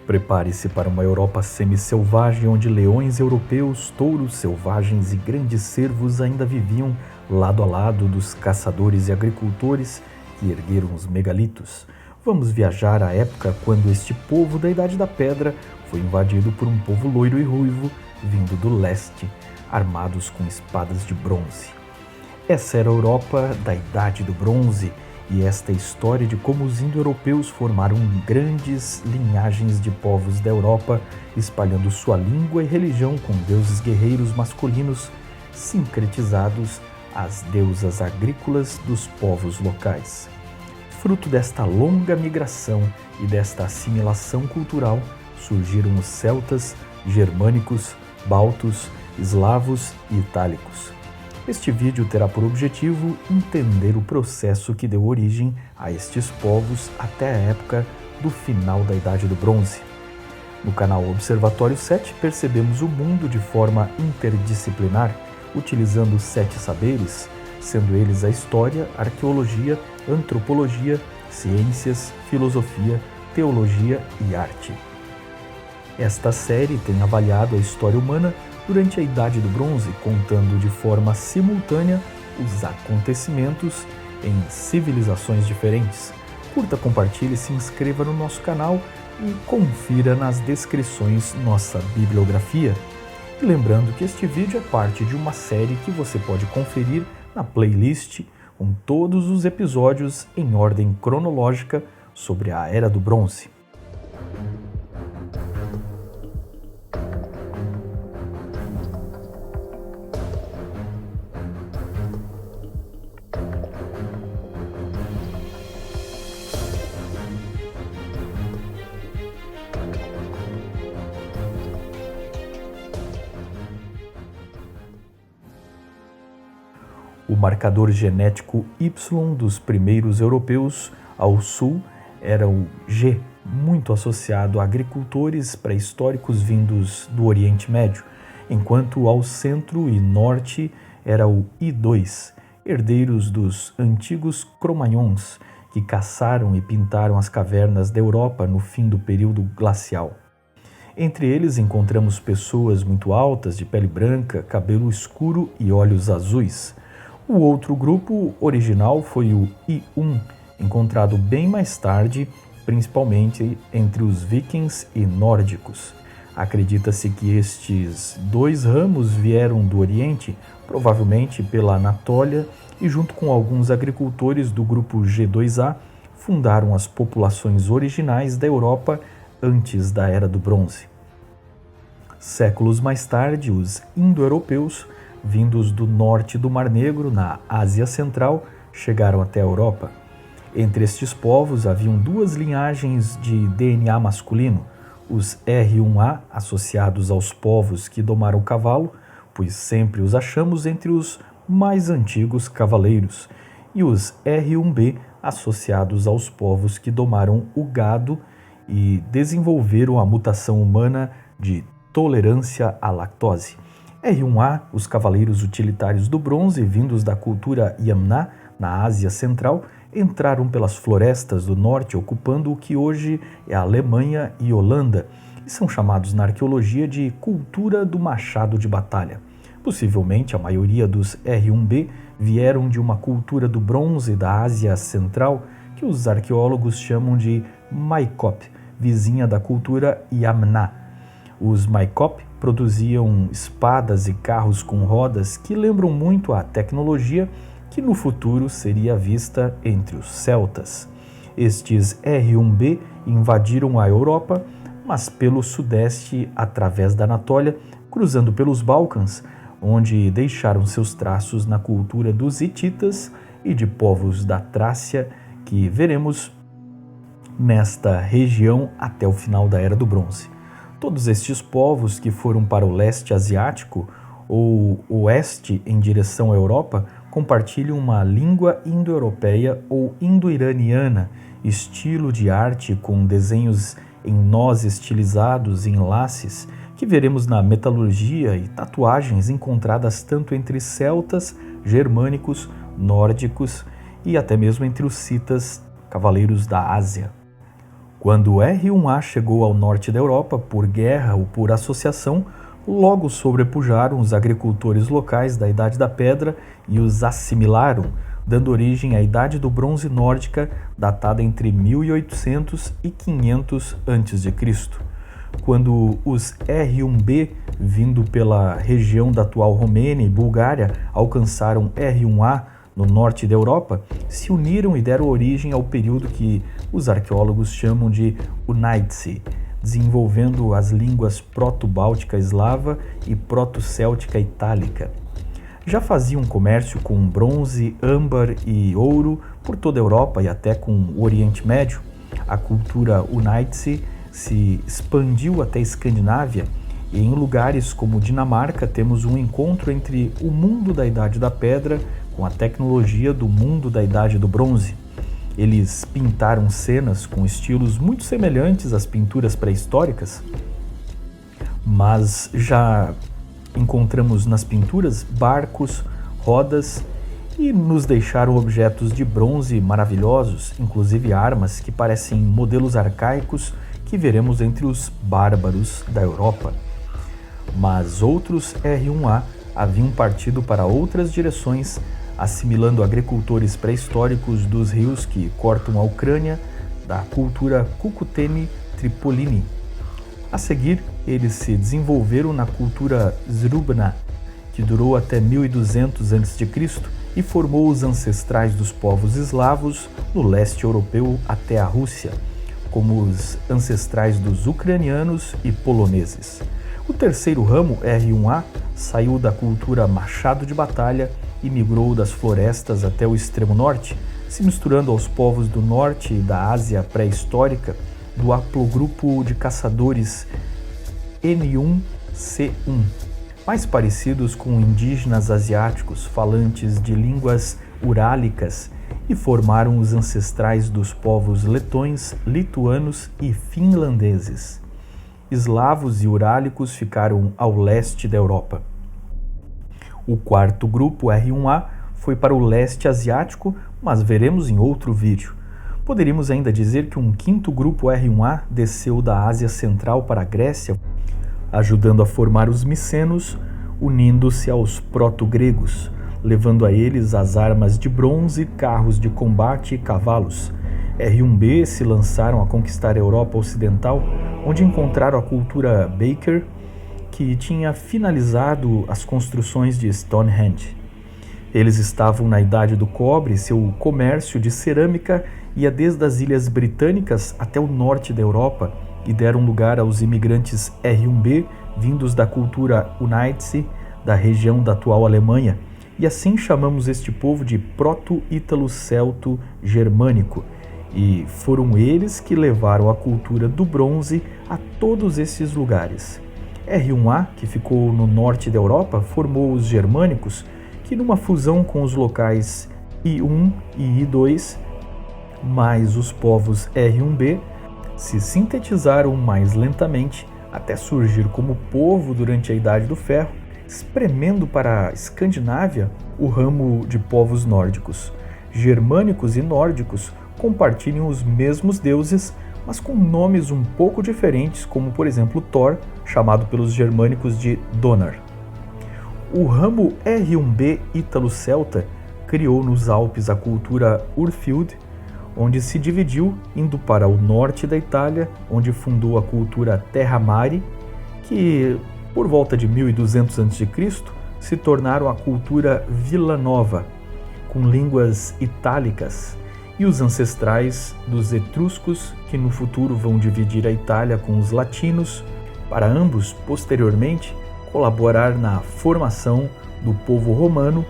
Prepare-se para uma Europa semi-selvagem onde leões europeus, touros selvagens e grandes cervos ainda viviam lado a lado dos caçadores e agricultores que ergueram os megalitos. Vamos viajar à época quando este povo da Idade da Pedra foi invadido por um povo loiro e ruivo vindo do leste, armados com espadas de bronze. Essa era a Europa da Idade do Bronze, e esta história de como os indo-europeus formaram grandes linhagens de povos da Europa, espalhando sua língua e religião com deuses guerreiros masculinos sincretizados às deusas agrícolas dos povos locais. Fruto desta longa migração e desta assimilação cultural, surgiram os celtas, germânicos, baltos, eslavos e itálicos. Este vídeo terá por objetivo entender o processo que deu origem a estes povos até a época do final da Idade do Bronze. No canal Observatório 7 percebemos o mundo de forma interdisciplinar, utilizando 7 saberes, sendo eles a história, arqueologia, antropologia, ciências, filosofia, teologia e arte. Esta série tem avaliado a história humana durante a Idade do Bronze, contando de forma simultânea os acontecimentos em civilizações diferentes. Curta, compartilhe, se inscreva no nosso canal e confira nas descrições nossa bibliografia. E lembrando que este vídeo é parte de uma série que você pode conferir na playlist com todos os episódios em ordem cronológica sobre a Era do Bronze. O marcador genético Y dos primeiros europeus ao sul era o G, muito associado a agricultores pré-históricos vindos do Oriente Médio, enquanto ao centro e norte era o I2, herdeiros dos antigos Cro-Magnons, que caçaram e pintaram as cavernas da Europa no fim do período glacial. Entre eles encontramos pessoas muito altas, de pele branca, cabelo escuro e olhos azuis. O outro grupo original foi o I1, encontrado bem mais tarde, principalmente entre os vikings e nórdicos. Acredita-se que estes dois ramos vieram do Oriente, provavelmente pela Anatólia, e junto com alguns agricultores do grupo G2A, fundaram as populações originais da Europa antes da Era do Bronze. Séculos mais tarde, os indo-europeus, vindos do norte do Mar Negro, na Ásia Central, chegaram até a Europa. Entre estes povos haviam duas linhagens de DNA masculino, os R1A, associados aos povos que domaram o cavalo, pois sempre os achamos entre os mais antigos cavaleiros, e os R1B, associados aos povos que domaram o gado e desenvolveram a mutação humana de tolerância à lactose. R1A, os cavaleiros utilitários do bronze, vindos da cultura Yamna, na Ásia Central, entraram pelas florestas do norte, ocupando o que hoje é a Alemanha e Holanda, e são chamados na arqueologia de cultura do machado de batalha. Possivelmente, a maioria dos R1B vieram de uma cultura do bronze da Ásia Central, que os arqueólogos chamam de Maikop, vizinha da cultura Yamna. Os Maikop produziam espadas e carros com rodas que lembram muito a tecnologia que no futuro seria vista entre os celtas. Estes R1B invadiram a Europa, mas pelo sudeste através da Anatólia, cruzando pelos Balcãs, onde deixaram seus traços na cultura dos hititas e de povos da Trácia, que veremos nesta região até o final da Era do Bronze. Todos estes povos que foram para o leste asiático ou oeste em direção à Europa compartilham uma língua indo-europeia ou indo-iraniana, estilo de arte com desenhos em nós estilizados e enlaces que veremos na metalurgia e tatuagens encontradas tanto entre celtas, germânicos, nórdicos e até mesmo entre os citas, cavaleiros da Ásia. Quando o R1A chegou ao norte da Europa por guerra ou por associação, logo sobrepujaram os agricultores locais da Idade da Pedra e os assimilaram, dando origem à Idade do Bronze Nórdica, datada entre 1800 e 500 a.C. Quando os R1B, vindo pela região da atual Romênia e Bulgária, alcançaram R1A no norte da Europa, se uniram e deram origem ao período que os arqueólogos chamam de Unídice, desenvolvendo as línguas proto-báltica eslava e proto-céltica itálica. Já faziam comércio com bronze, âmbar e ouro por toda a Europa e até com o Oriente Médio. A cultura Unídice se expandiu até a Escandinávia e em lugares como Dinamarca temos um encontro entre o mundo da Idade da Pedra com a tecnologia do mundo da Idade do Bronze. Eles pintaram cenas com estilos muito semelhantes às pinturas pré-históricas, mas já encontramos nas pinturas barcos, rodas e nos deixaram objetos de bronze maravilhosos, inclusive armas que parecem modelos arcaicos que veremos entre os bárbaros da Europa. Mas outros R1A haviam partido para outras direções, assimilando agricultores pré-históricos dos rios que cortam a Ucrânia da cultura Cucuteni-Tripolini. A seguir, eles se desenvolveram na cultura Zrubna, que durou até 1200 a.C. e formou os ancestrais dos povos eslavos no leste europeu até a Rússia, como os ancestrais dos ucranianos e poloneses. O terceiro ramo, R1A, saiu da cultura machado de batalha e migrou das florestas até o extremo norte, se misturando aos povos do norte e da Ásia pré-histórica do haplogrupo de caçadores N1C1, mais parecidos com indígenas asiáticos falantes de línguas urálicas, e formaram os ancestrais dos povos letões, lituanos e finlandeses. Eslavos e urálicos ficaram ao leste da Europa. O quarto grupo, R1A, foi para o leste asiático, mas veremos em outro vídeo. Poderíamos ainda dizer que um quinto grupo R1A desceu da Ásia Central para a Grécia, ajudando a formar os micenos, unindo-se aos proto-gregos, levando a eles as armas de bronze, carros de combate e cavalos. R1B se lançaram a conquistar a Europa Ocidental, onde encontraram a cultura Baker, que tinha finalizado as construções de Stonehenge. Eles estavam na Idade do Cobre, seu comércio de cerâmica ia desde as Ilhas Britânicas até o norte da Europa e deram lugar aos imigrantes R1B, vindos da cultura Unídice, da região da atual Alemanha, e assim chamamos este povo de proto-ítalo-celto-germânico, e foram eles que levaram a cultura do bronze a todos esses lugares. R1A, que ficou no norte da Europa, formou os germânicos, que numa fusão com os locais I1 e I2, mais os povos R1B, se sintetizaram mais lentamente até surgir como povo durante a Idade do Ferro, espremendo para a Escandinávia o ramo de povos nórdicos. Germânicos e nórdicos compartilham os mesmos deuses, mas com nomes um pouco diferentes, como por exemplo Thor, chamado pelos germânicos de Donar. O ramo R1B ítalo-celta criou nos Alpes a cultura Urfield, onde se dividiu, indo para o norte da Itália, onde fundou a cultura Terra Mare, que por volta de 1200 a.C. se tornaram a cultura Villanova, com línguas itálicas, e os ancestrais dos etruscos, que no futuro vão dividir a Itália com os latinos, para ambos, posteriormente, colaborar na formação do povo romano,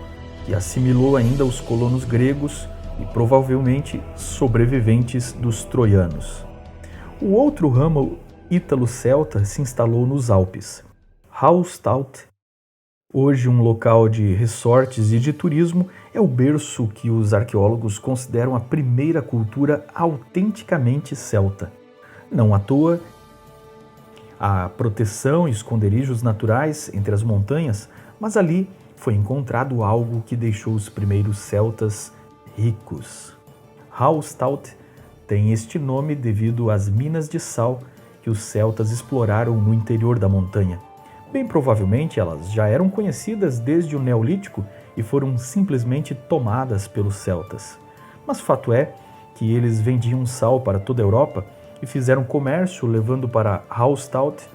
que assimilou ainda os colonos gregos e provavelmente sobreviventes dos troianos. O outro ramo ítalo-celta se instalou nos Alpes. Hallstatt, hoje um local de resorts e de turismo, é o berço que os arqueólogos consideram a primeira cultura autenticamente celta. Não à toa, há proteção e esconderijos naturais entre as montanhas, mas ali foi encontrado algo que deixou os primeiros celtas ricos. Hallstatt tem este nome devido às minas de sal que os celtas exploraram no interior da montanha. Bem provavelmente elas já eram conhecidas desde o Neolítico e foram simplesmente tomadas pelos celtas. Mas fato é que eles vendiam sal para toda a Europa e fizeram comércio levando para Hallstatt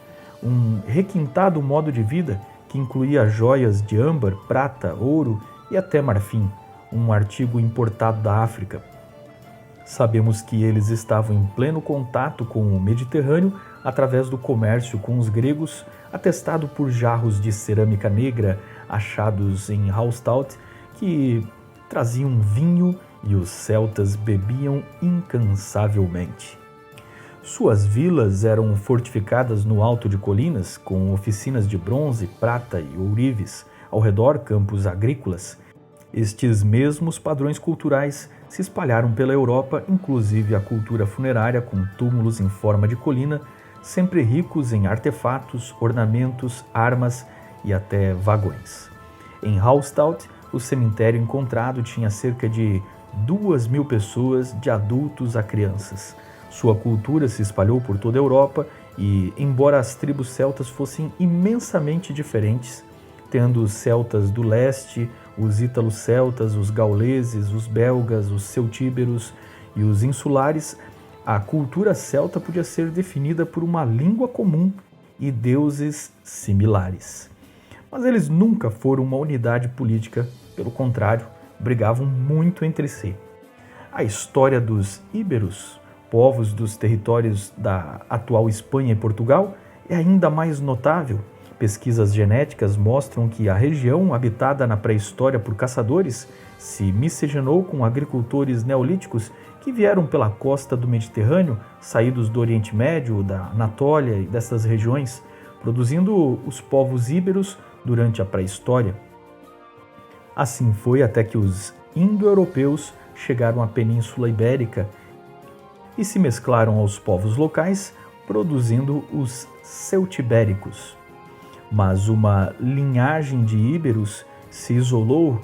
um requintado modo de vida que incluía joias de âmbar, prata, ouro e até marfim, um artigo importado da África. Sabemos que eles estavam em pleno contato com o Mediterrâneo através do comércio com os gregos, atestado por jarros de cerâmica negra achados em Hallstatt, que traziam vinho e os celtas bebiam incansavelmente. Suas vilas eram fortificadas no alto de colinas, com oficinas de bronze, prata e ourives, ao redor campos agrícolas. Estes mesmos padrões culturais se espalharam pela Europa, inclusive a cultura funerária com túmulos em forma de colina, sempre ricos em artefatos, ornamentos, armas e até vagões. Em Hallstatt, o cemitério encontrado tinha cerca de 2.000 pessoas, de adultos a crianças. Sua cultura se espalhou por toda a Europa e, embora as tribos celtas fossem imensamente diferentes, tendo os celtas do leste, os ítalo-celtas, os gauleses, os belgas, os celtíberos e os insulares, a cultura celta podia ser definida por uma língua comum e deuses similares. Mas eles nunca foram uma unidade política, pelo contrário, brigavam muito entre si. A história dos íberos, povos dos territórios da atual Espanha e Portugal, é ainda mais notável. Pesquisas genéticas mostram que a região habitada na pré-história por caçadores se miscigenou com agricultores neolíticos que vieram pela costa do Mediterrâneo, saídos do Oriente Médio, da Anatólia e dessas regiões, produzindo os povos íberos durante a pré-história. Assim foi até que os indo-europeus chegaram à Península Ibérica e se mesclaram aos povos locais, produzindo os celtibéricos. Mas uma linhagem de íberos se isolou,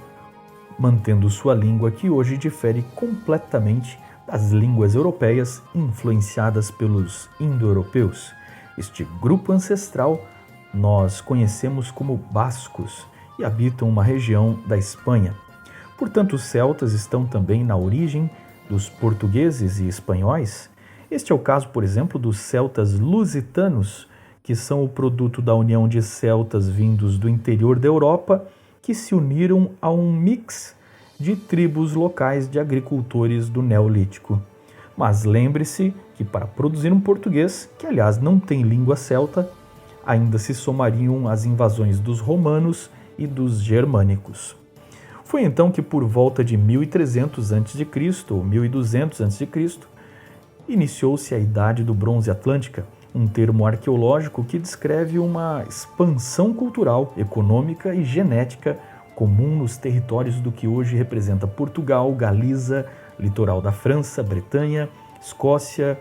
mantendo sua língua que hoje difere completamente das línguas europeias influenciadas pelos indo-europeus. Este grupo ancestral nós conhecemos como bascos e habitam uma região da Espanha. Portanto, os celtas estão também na origem dos portugueses e espanhóis. Este é o caso, por exemplo, dos celtas lusitanos, que são o produto da união de celtas vindos do interior da Europa, que se uniram a um mix de tribos locais de agricultores do Neolítico. Mas lembre-se que para produzir um português, que aliás não tem língua celta, ainda se somariam as invasões dos romanos e dos germânicos. Foi então que por volta de 1300 a.C. ou 1200 a.C., iniciou-se a Idade do Bronze Atlântica, um termo arqueológico que descreve uma expansão cultural, econômica e genética comum nos territórios do que hoje representa Portugal, Galiza, litoral da França, Bretanha, Escócia,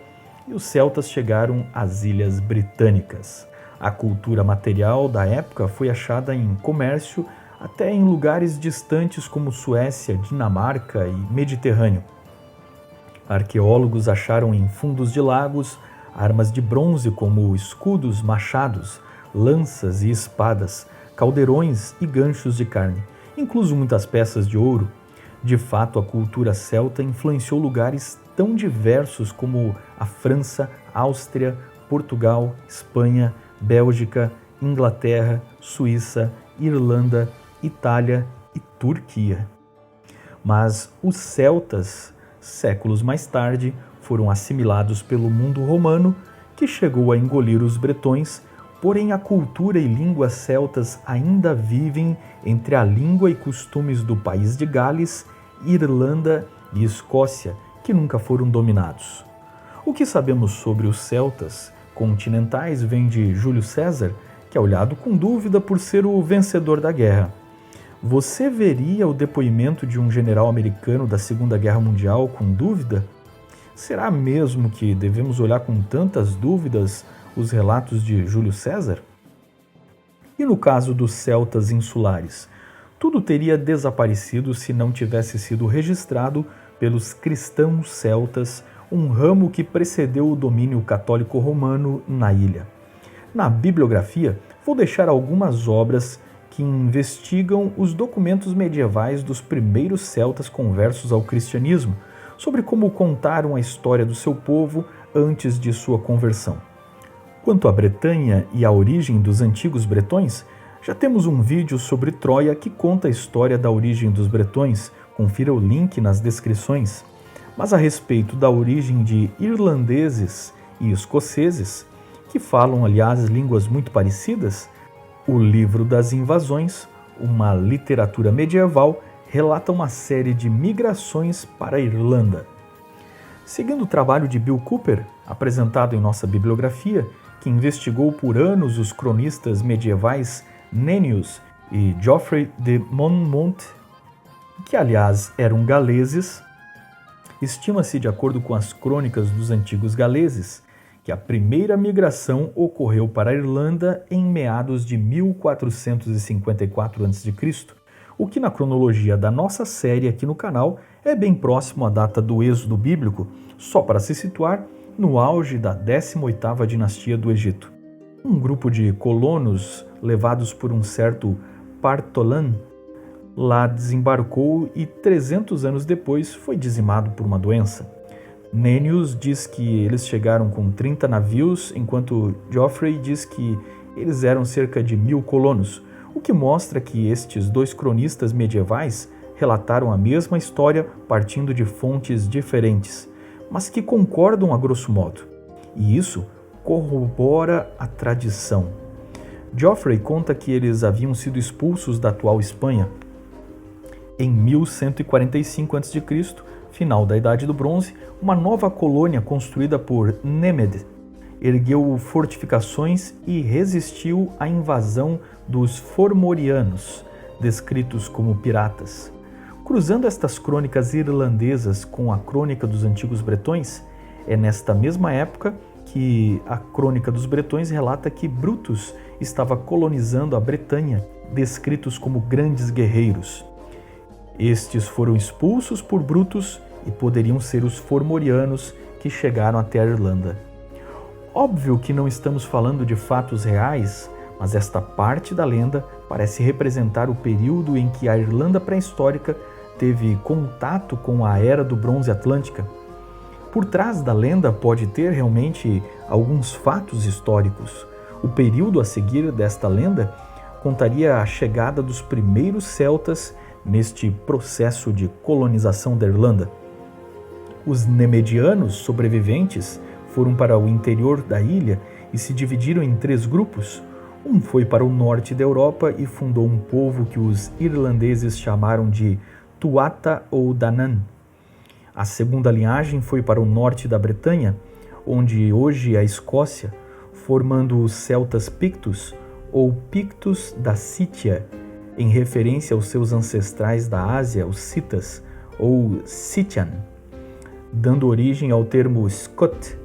e os celtas chegaram às Ilhas Britânicas. A cultura material da época foi achada em comércio até em lugares distantes como Suécia, Dinamarca e Mediterrâneo. Arqueólogos acharam em fundos de lagos armas de bronze como escudos, machados, lanças e espadas, caldeirões e ganchos de carne, incluso muitas peças de ouro. De fato, a cultura celta influenciou lugares tão diversos como a França, Áustria, Portugal, Espanha, Bélgica, Inglaterra, Suíça, Irlanda, Itália e Turquia. Mas os celtas, séculos mais tarde, foram assimilados pelo mundo romano, que chegou a engolir os bretões, porém a cultura e línguas celtas ainda vivem entre a língua e costumes do país de Gales, Irlanda e Escócia, que nunca foram dominados. O que sabemos sobre os celtas continentais vem de Júlio César, que é olhado com dúvida por ser o vencedor da guerra. Você veria o depoimento de um general americano da Segunda Guerra Mundial com dúvida? Será mesmo que devemos olhar com tantas dúvidas os relatos de Júlio César? E no caso dos celtas insulares, tudo teria desaparecido se não tivesse sido registrado pelos cristãos celtas um ramo que precedeu o domínio católico romano na ilha. Na bibliografia, vou deixar algumas obras que investigam os documentos medievais dos primeiros celtas conversos ao cristianismo, sobre como contaram a história do seu povo antes de sua conversão. Quanto à Bretanha e à origem dos antigos bretões, já temos um vídeo sobre Troia que conta a história da origem dos bretões, confira o link nas descrições. Mas a respeito da origem de irlandeses e escoceses, que falam, aliás, línguas muito parecidas, o Livro das Invasões, uma literatura medieval, relata uma série de migrações para a Irlanda. Seguindo o trabalho de Bill Cooper, apresentado em nossa bibliografia, que investigou por anos os cronistas medievais Nennius e Geoffrey de Monmouth, que aliás eram galeses, estima-se, de acordo com as crônicas dos antigos galeses, que a primeira migração ocorreu para a Irlanda em meados de 1454 a.C., o que na cronologia da nossa série aqui no canal é bem próximo à data do êxodo bíblico, só para se situar no auge da 18ª dinastia do Egito. Um grupo de colonos levados por um certo Partholan lá desembarcou e 300 anos depois foi dizimado por uma doença. Nennius diz que eles chegaram com 30 navios, enquanto Geoffrey diz que eles eram cerca de 1000 colonos, o que mostra que estes dois cronistas medievais relataram a mesma história partindo de fontes diferentes, mas que concordam a grosso modo. E isso corrobora a tradição. Geoffrey conta que eles haviam sido expulsos da atual Espanha. Em 1145 a.C., final da Idade do Bronze, uma nova colônia construída por Nemed ergueu fortificações e resistiu à invasão dos Formorianos, descritos como piratas. Cruzando estas crônicas irlandesas com a crônica dos antigos bretões, é nesta mesma época que a crônica dos bretões relata que Brutus estava colonizando a Bretanha, descritos como grandes guerreiros. Estes foram expulsos por Brutus e poderiam ser os Formorianos que chegaram até a Irlanda. Óbvio que não estamos falando de fatos reais, mas esta parte da lenda parece representar o período em que a Irlanda pré-histórica teve contato com a Era do Bronze Atlântica. Por trás da lenda pode ter realmente alguns fatos históricos. O período a seguir desta lenda contaria a chegada dos primeiros celtas neste processo de colonização da Irlanda. Os nemedianos sobreviventes foram para o interior da ilha e se dividiram em 3 grupos. Um foi para o norte da Europa e fundou um povo que os irlandeses chamaram de Tuatha ou Danann. A segunda linhagem foi para o norte da Bretanha, onde hoje é a Escócia, formando os celtas pictos ou pictos da Sítia, em referência aos seus ancestrais da Ásia, os citas, ou Scythian, dando origem ao termo Scot,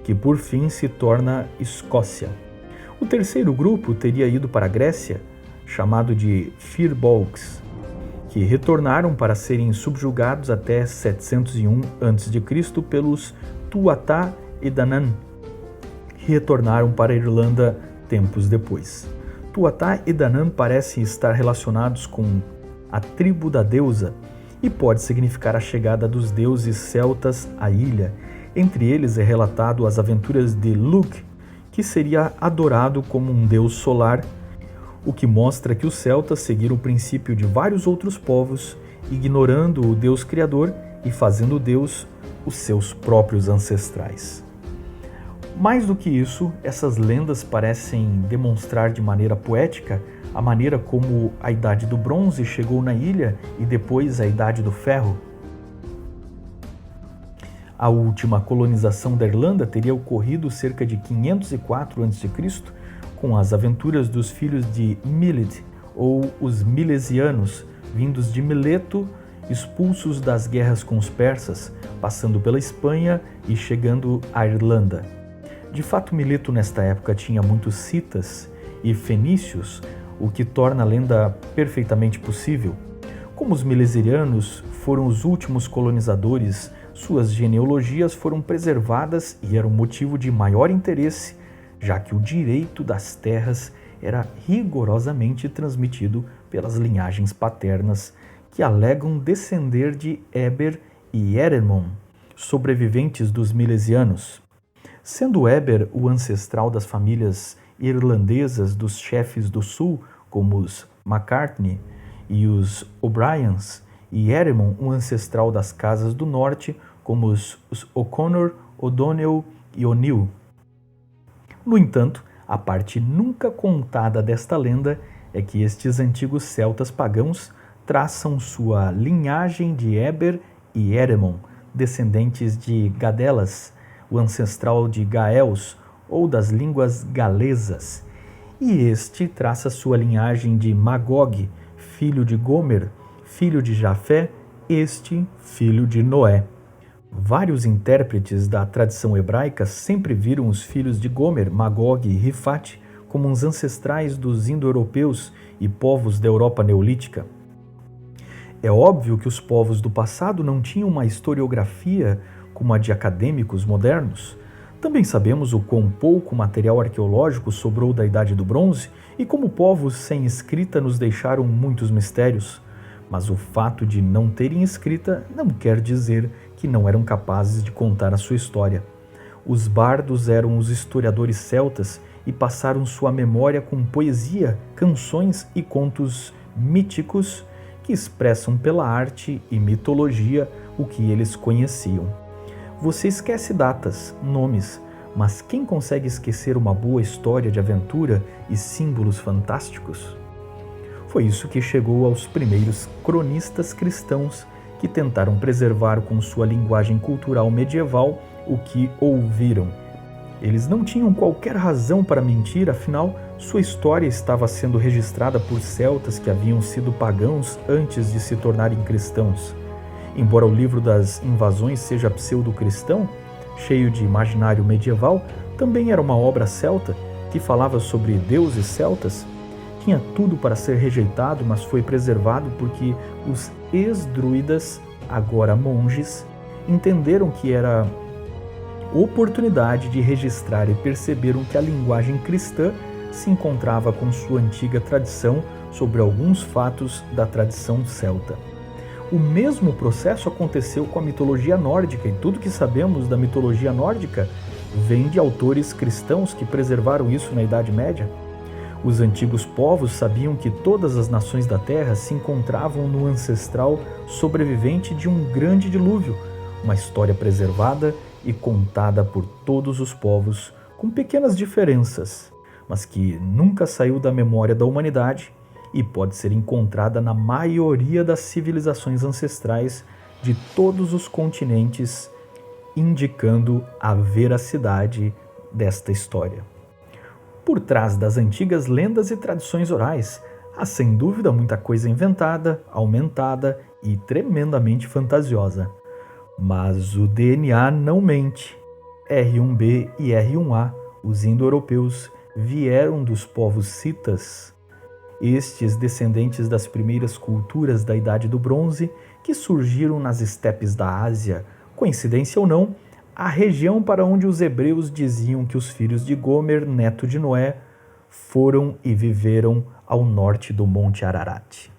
que por fim se torna Escócia. O terceiro grupo teria ido para a Grécia, chamado de Firbolgs, que retornaram para serem subjugados até 701 a.C. pelos Tuatha e Danann, que retornaram para a Irlanda tempos depois. Tuatha e Danann parecem estar relacionados com a tribo da deusa e pode significar a chegada dos deuses celtas à ilha. Entre eles é relatado as aventuras de Lugh, que seria adorado como um deus solar, o que mostra que os celtas seguiram o princípio de vários outros povos, ignorando o Deus Criador e fazendo Deus os seus próprios ancestrais. Mais do que isso, essas lendas parecem demonstrar de maneira poética a maneira como a Idade do Bronze chegou na ilha e depois a Idade do Ferro. A última colonização da Irlanda teria ocorrido cerca de 504 a.C., com as aventuras dos filhos de Milid, ou os milesianos, vindos de Mileto, expulsos das guerras com os persas, passando pela Espanha e chegando à Irlanda. De fato, Mileto nesta época tinha muitos citas e fenícios, o que torna a lenda perfeitamente possível. Como os milesianos foram os últimos colonizadores Suas genealogias foram preservadas e eram motivo de maior interesse, já que o direito das terras era rigorosamente transmitido pelas linhagens paternas, que alegam descender de Eber e Eremon, sobreviventes dos milesianos. Sendo Eber o ancestral das famílias irlandesas dos chefes do sul, como os Macartney e os O'Briens, e Eremon o ancestral das casas do norte, como os O'Connor, O'Donnell e O'Neill. No entanto, a parte nunca contada desta lenda é que estes antigos celtas pagãos traçam sua linhagem de Eber e Eremon, descendentes de Gadelas, o ancestral de Gaels ou das línguas galesas, e este traça sua linhagem de Magog, filho de Gomer, filho de Jafé, este filho de Noé. Vários intérpretes da tradição hebraica sempre viram os filhos de Gomer, Magog e Rifate como uns ancestrais dos indo-europeus e povos da Europa neolítica. É óbvio que os povos do passado não tinham uma historiografia como a de acadêmicos modernos. Também sabemos o quão pouco material arqueológico sobrou da Idade do Bronze e como povos sem escrita nos deixaram muitos mistérios. Mas o fato de não terem escrita não quer dizer que não eram capazes de contar a sua história. Os bardos eram os historiadores celtas e passaram sua memória com poesia, canções e contos míticos que expressam pela arte e mitologia o que eles conheciam. Você esquece datas, nomes, mas quem consegue esquecer uma boa história de aventura e símbolos fantásticos? Foi isso que chegou aos primeiros cronistas cristãos que tentaram preservar com sua linguagem cultural medieval o que ouviram. Eles não tinham qualquer razão para mentir, afinal, sua história estava sendo registrada por celtas que haviam sido pagãos antes de se tornarem cristãos. Embora o livro das invasões seja pseudo-cristão, cheio de imaginário medieval, também era uma obra celta que falava sobre deuses celtas. Tinha tudo para ser rejeitado, mas foi preservado porque os ex-druidas, agora monges, entenderam que era oportunidade de registrar e perceberam que a linguagem cristã se encontrava com sua antiga tradição sobre alguns fatos da tradição celta. O mesmo processo aconteceu com a mitologia nórdica, e tudo que sabemos da mitologia nórdica vem de autores cristãos que preservaram isso na Idade Média. Os antigos povos sabiam que todas as nações da Terra se encontravam no ancestral sobrevivente de um grande dilúvio, uma história preservada e contada por todos os povos, com pequenas diferenças, mas que nunca saiu da memória da humanidade e pode ser encontrada na maioria das civilizações ancestrais de todos os continentes, indicando a veracidade desta história. Por trás das antigas lendas e tradições orais, há sem dúvida muita coisa inventada, aumentada e tremendamente fantasiosa. Mas o DNA não mente. R1b e R1a, os indo-europeus, vieram dos povos citas, estes descendentes das primeiras culturas da Idade do Bronze que surgiram nas estepes da Ásia. Coincidência ou não, a região para onde os hebreus diziam que os filhos de Gomer, neto de Noé, foram e viveram ao norte do Monte Ararat.